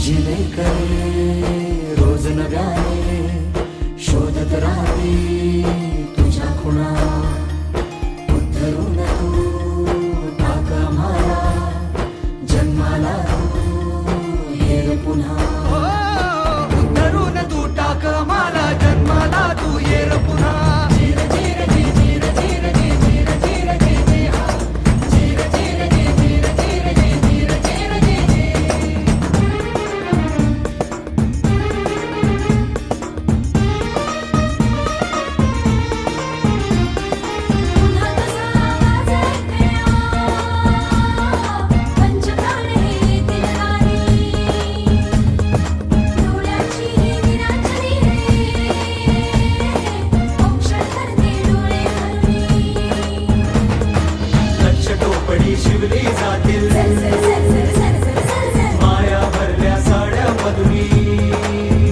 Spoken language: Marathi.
जिने करे रोज नव्याने शोधत राहते तुझ्या खुणा उद्धरून तू टाक आम्हाला जन्माला तू ये रे पुन्हा उद्धरून तू टाक आम्हाला जन्माला तू ये रे पुन्हा शिवली जातील माया भरल्या साड्या मधुरी